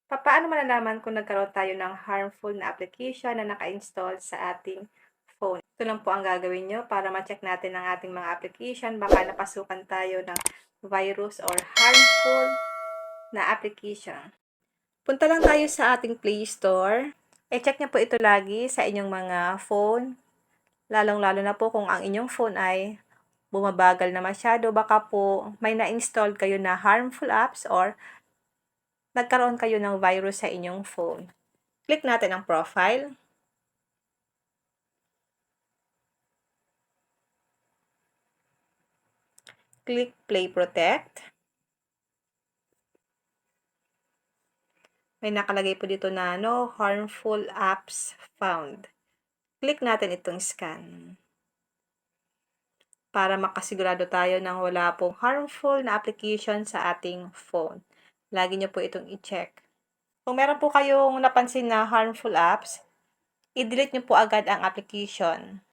Papaano malalaman kung nagkaroon tayo ng harmful na application na naka-install sa ating phone? Ito lang po ang gagawin nyo para ma-check natin ang ating mga application. Baka napasukan tayo ng virus or harmful na application. Punta lang tayo sa ating Play Store. I-check nyo po ito lagi sa inyong mga phone. Lalong-lalo na po kung ang inyong phone ay bumabagal na masyado. Baka po may na-install kayo na harmful apps or nagkaroon kayo ng virus sa inyong phone. Click natin ang profile. Click Play Protect. May nakalagay po dito na no harmful apps found. Click natin itong scan. Para makasigurado tayo nang wala pong harmful na application sa ating phone. Lagi nyo po itong i-check. Kung meron po kayong napansin na harmful apps, i-delete nyo po agad ang application.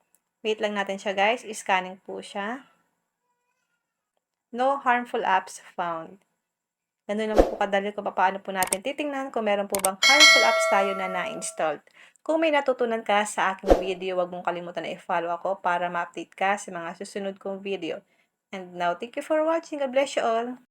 Wait lang natin siya guys, scanning po siya. No harmful apps found. Ganun lang po kadali kung paano po natin titingnan kung meron po bang harmful apps tayo na na-installed. Kung may natutunan ka sa aking video, huwag mong kalimutan na i-follow ako para ma-update ka sa mga susunod kong video. And now, thank you for watching. God bless you all.